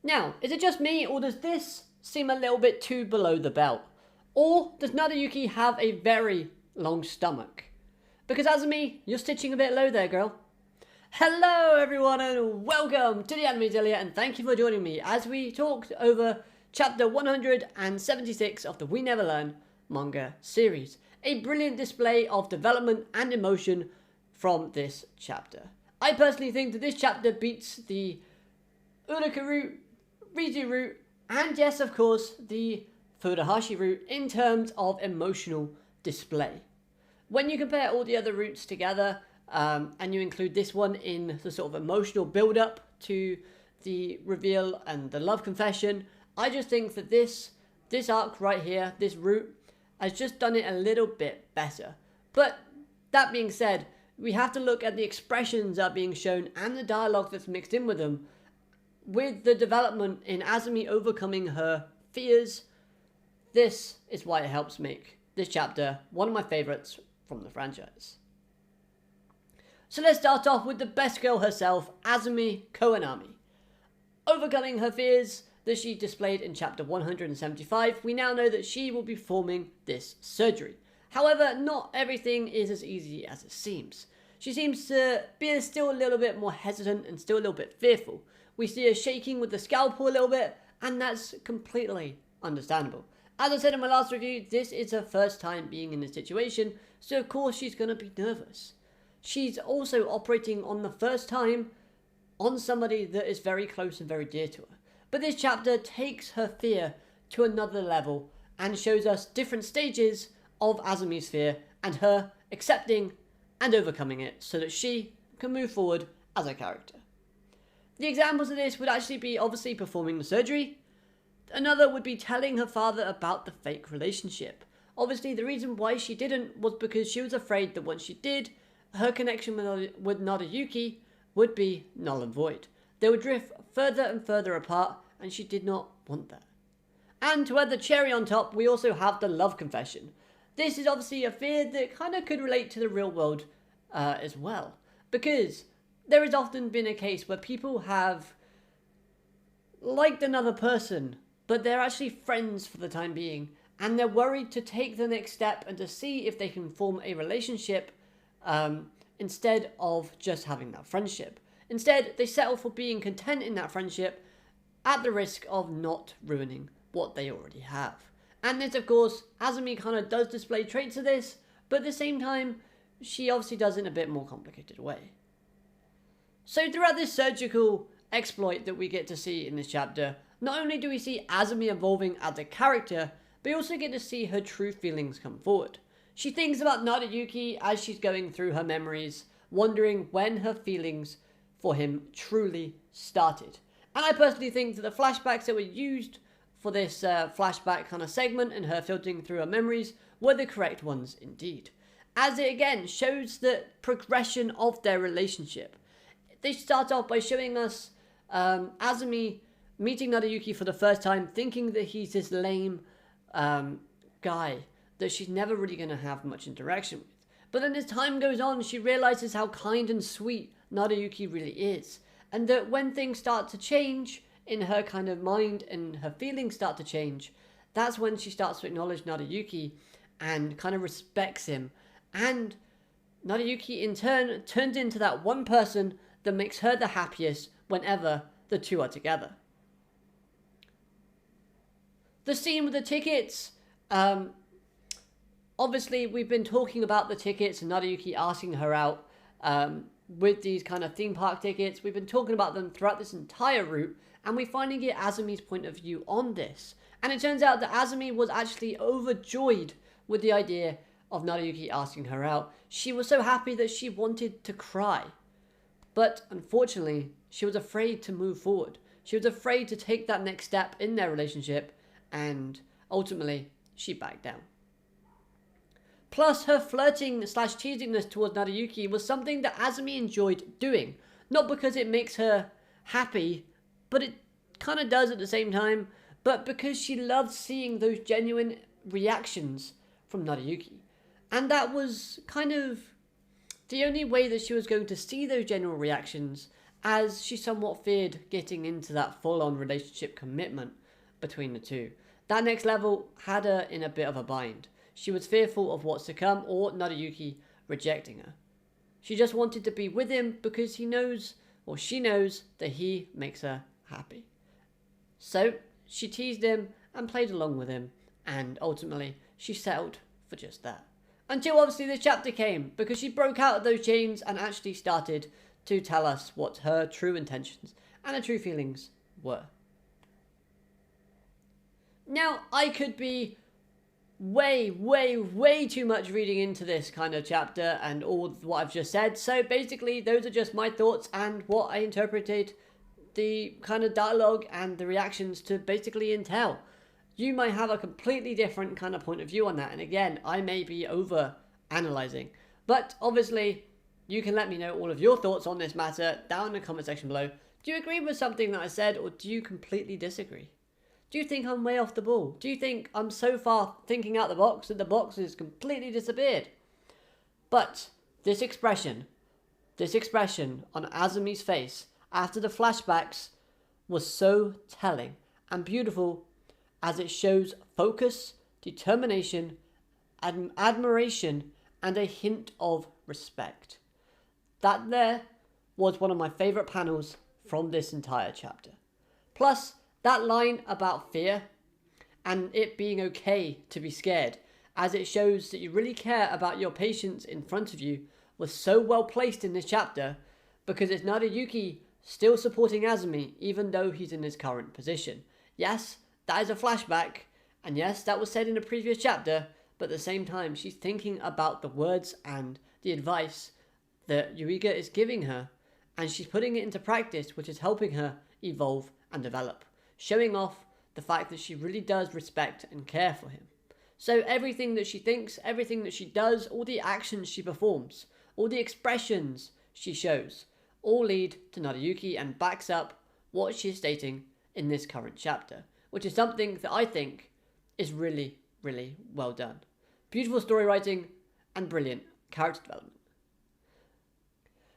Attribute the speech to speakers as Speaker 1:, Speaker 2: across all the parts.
Speaker 1: Now, is it just me, or does this seem a little bit too below the belt? Or does Naruyuki have a very long stomach? Because Azumi, you're stitching a bit low there, girl. Hello everyone and welcome to the Anime Delia, and thank you for joining me as we talked over chapter 176 of the We Never Learn manga series. A brilliant display of development and emotion from this chapter. I personally think that this chapter beats the Uraka route, Rizu route, and yes, of course, the Furuhashi route in terms of emotional display. When you compare all the other routes together, and you include this one in the sort of emotional build-up to the reveal and the love confession, I just think that this arc right here, this route, has just done it a little bit better. But that being said, we have to look at the expressions that are being shown and the dialogue that's mixed in with them, with the development in Azumi overcoming her fears. This is why it helps make this chapter one of my favourites from the franchise. So let's start off with the best girl herself, Azumi Koenami. Overcoming her fears that she displayed in chapter 175, we now know that she will be performing this surgery. However, not everything is as easy as it seems. She seems to be still a little bit more hesitant and still a little bit fearful. We see her shaking with the scalpel a little bit, and that's completely understandable. As I said in my last review, this is her first time being in this situation, so of course she's going to be nervous. She's also operating on the first time on somebody that is very close and very dear to her. But this chapter takes her fear to another level and shows us different stages of Azumi's fear and her accepting and overcoming it so that she can move forward as a character. The examples of this would actually be obviously performing the surgery. Another would be telling her father about the fake relationship. Obviously, the reason why she didn't was because she was afraid that once she did, her connection with Naruyuki would be null and void. They would drift further and further apart, and she did not want that. And to add the cherry on top, we also have the love confession. This is obviously a fear that kind of could relate to the real world as well. Because there has often been a case where people have liked another person, but they're actually friends for the time being, and they're worried to take the next step and to see if they can form a relationship instead of just having that friendship. Instead, they settle for being content in that friendship at the risk of not ruining what they already have. And this, of course, Azumi kind of does display traits of this, but at the same time, she obviously does it in a bit more complicated way. So throughout this surgical exploit that we get to see in this chapter, not only do we see Azumi evolving as a character, but we also get to see her true feelings come forward. She thinks about Naruyuki as she's going through her memories, wondering when her feelings for him truly started. And I personally think that the flashbacks that were used for this flashback kind of segment and her filtering through her memories were the correct ones indeed. As it again shows the progression of their relationship. They start off by showing us Azumi meeting Naruyuki for the first time, thinking that he's this lame guy that she's never really going to have much interaction with. But then as time goes on, she realizes how kind and sweet Naruyuki really is. And that when things start to change in her kind of mind and her feelings start to change, that's when she starts to acknowledge Naruyuki and kind of respects him. And Naruyuki in turn turns into that one person that makes her the happiest whenever the two are together. The scene with the tickets, obviously we've been talking about the tickets and Naruyuki asking her out with these kind of theme park tickets. We've been talking about them throughout this entire route, and we finally get Azumi's point of view on this. And it turns out that Azumi was actually overjoyed with the idea of Naruyuki asking her out. She was so happy that she wanted to cry. But unfortunately, she was afraid to move forward. She was afraid to take that next step in their relationship, and ultimately, she backed down. Plus, her flirting / teasingness towards Naruyuki was something that Azumi enjoyed doing. Not because it makes her happy, but it kind of does at the same time, but because she loved seeing those genuine reactions from Naruyuki. And that was kind of the only way that she was going to see those genuine reactions as she somewhat feared getting into that full-on relationship commitment between the two. That next level had her in a bit of a bind. She was fearful of what's to come or Naruyuki rejecting her. She just wanted to be with him because he knows, or she knows, that he makes her happy. So she teased him and played along with him, and ultimately she settled for just that. Until obviously this chapter came, because she broke out of those chains and actually started to tell us what her true intentions and her true feelings were. Now, I could be way too much reading into this kind of chapter and all what I've just said. So basically, those are just my thoughts and what I interpreted the kind of dialogue and the reactions to basically entail. You might have a completely different kind of point of view on that. And again, I may be over analyzing. But obviously, you can let me know all of your thoughts on this matter down in the comment section below. Do you agree with something that I said, or do you completely disagree? Do you think I'm way off the ball? Do you think I'm so far thinking out the box that the box has completely disappeared? But this expression on Azumi's face after the flashbacks was so telling and beautiful, as it shows focus, determination, admiration, and a hint of respect. That there was one of my favourite panels from this entire chapter. Plus, that line about fear and it being okay to be scared, as it shows that you really care about your patients in front of you, was so well placed in this chapter, because it's Naruyuki still supporting Azami even though he's in his current position. Yes, that is a flashback, and yes, that was said in a previous chapter, but at the same time she's thinking about the words and the advice that Yuiga is giving her, and she's putting it into practice, which is helping her evolve and develop, showing off the fact that she really does respect and care for him. So everything that she thinks, everything that she does, all the actions she performs, all the expressions she shows, all lead to Naruyuki and backs up what she's stating in this current chapter, which is something that I think is really well done. Beautiful story writing and brilliant character development.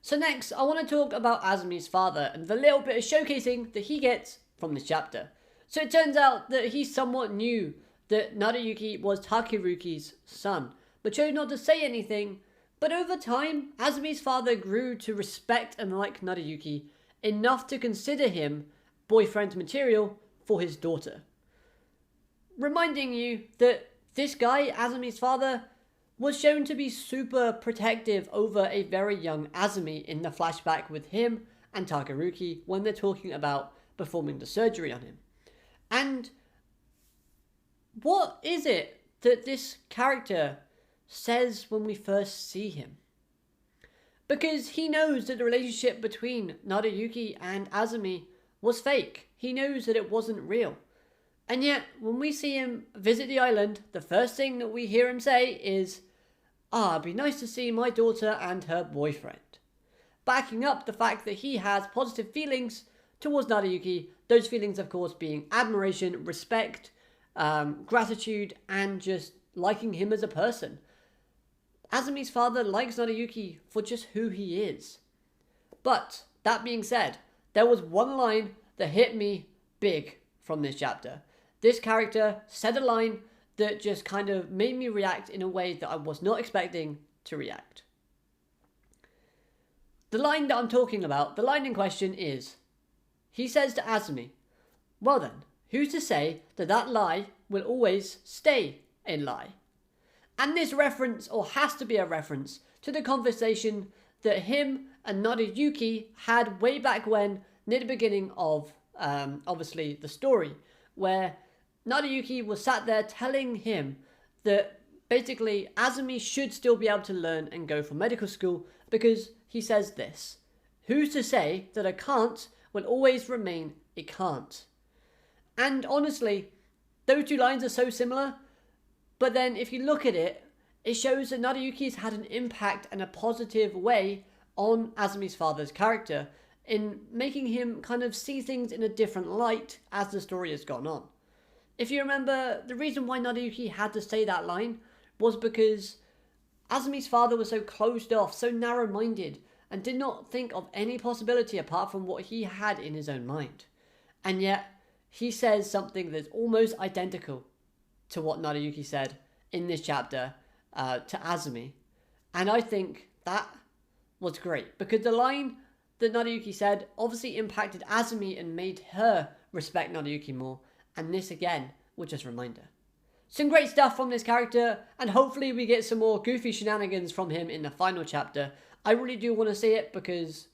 Speaker 1: So next, I want to talk about Azumi's father and the little bit of showcasing that he gets from this chapter. So it turns out that he somewhat knew that Naruyuki was Takeruki's son, but chose not to say anything. But over time, Azumi's father grew to respect and like Naruyuki enough to consider him boyfriend material for his daughter. Reminding you that this guy, Azumi's father, was shown to be super protective over a very young Azumi in the flashback with him and Takeruki when they're talking about performing the surgery on him. And what is it that this character says when we first see him? Because he knows that the relationship between Naruyuki and Azumi was fake. He knows that it wasn't real. And yet, when we see him visit the island, the first thing that we hear him say is, it'd be nice to see my daughter and her boyfriend. Backing up the fact that he has positive feelings towards Naruyuki, those feelings of course being admiration, respect, gratitude, and just liking him as a person. Azumi's father likes Naruyuki for just who he is. But, that being said, there was one line that hit me big from this chapter. This character said a line that just kind of made me react in a way that I was not expecting to react. The line that I'm talking about, the line in question is, he says to Azumi, well then, who's to say that that lie will always stay a lie? And this reference, or has to be a reference, to the conversation that him and Naruyuki had way back when, near the beginning of, obviously, the story, where Naruyuki was sat there telling him that basically Azumi should still be able to learn and go for medical school, because he says this, who's to say that a can't will always remain a can't? And honestly, those two lines are so similar, but then if you look at it, it shows that Naruyuki's had an impact and a positive way on Azumi's father's character, in making him kind of see things in a different light as the story has gone on. If you remember, the reason why Naruyuki had to say that line was because Azumi's father was so closed off, so narrow-minded, and did not think of any possibility apart from what he had in his own mind. And yet, he says something that's almost identical to what Narayuki said in this chapter to Azami. And I think that was great, because the line that Narayuki said obviously impacted Azami and made her respect Narayuki more, and this again was just a reminder. Some great stuff from this character, and hopefully we get some more goofy shenanigans from him in the final chapter. I really do want to see it, because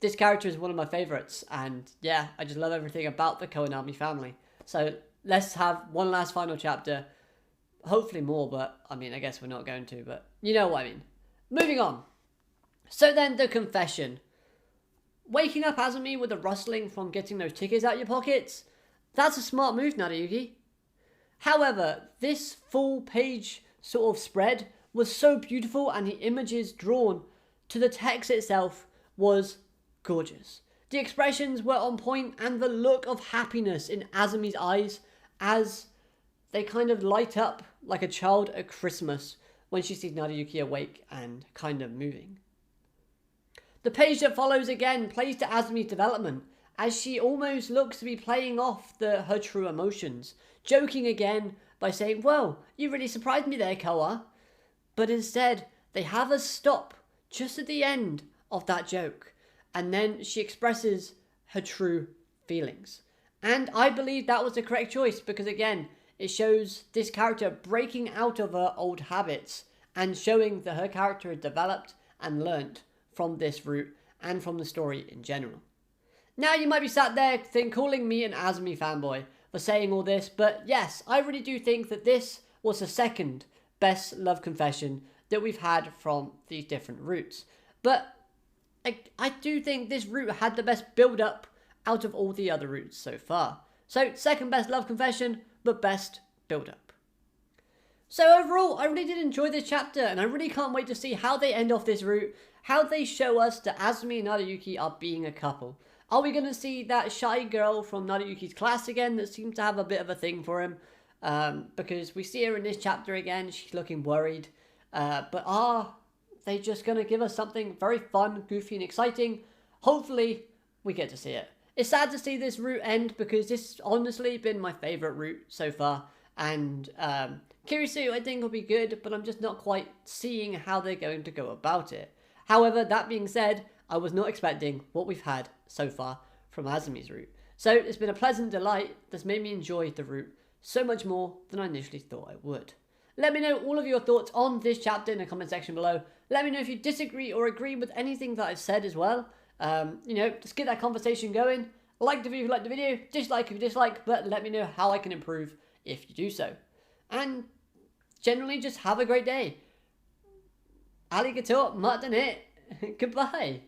Speaker 1: this character is one of my favourites, and yeah, I just love everything about the Koinami family. So let's have one last final chapter, hopefully more, but I mean, I guess we're not going to, but you know what I mean. Moving on. So then, the confession. Waking up Azami with a rustling from getting those tickets out your pockets, that's a smart move, Narayuki. However, this full page sort of spread was so beautiful, and the images drawn to the text itself was gorgeous. The expressions were on point, and the look of happiness in Azami's eyes as they kind of light up like a child at Christmas when she sees Narayuki awake and kind of moving. The page that follows again plays to Azami's development, as she almost looks to be playing off her true emotions, joking again by saying, "Well, you really surprised me there, Koa." But instead, they have us stop just at the end of that joke, and then she expresses her true feelings. And I believe that was the correct choice, because again, it shows this character breaking out of her old habits and showing that her character has developed and learnt from this route and from the story in general. Now you might be sat there calling me an Azami fanboy for saying all this, but yes, I really do think that this was the second best love confession that we've had from these different routes. But I do think this route had the best build-up out of all the other routes so far. So second best love confession, but best build-up. So overall, I really did enjoy this chapter, and I really can't wait to see how they end off this route, how they show us that Azami and Narayuki are being a couple. Are we going to see that shy girl from Narayuki's class again that seems to have a bit of a thing for him? Because we see her in this chapter again, she's looking worried. But are they just going to give us something very fun, goofy and exciting? Hopefully, we get to see it. It's sad to see this route end, because this has honestly been my favourite route so far. And Kirisu I think will be good, but I'm just not quite seeing how they're going to go about it. However, that being said, I was not expecting what we've had so far from Azami's route. So it's been a pleasant delight that's made me enjoy the route so much more than I initially thought I would. Let me know all of your thoughts on this chapter in the comment section below. Let me know if you disagree or agree with anything that I've said as well. Just get that conversation going. Like the video if you like the video, dislike if you dislike, but let me know how I can improve if you do so. And generally, just have a great day. Arigato, matane. Goodbye.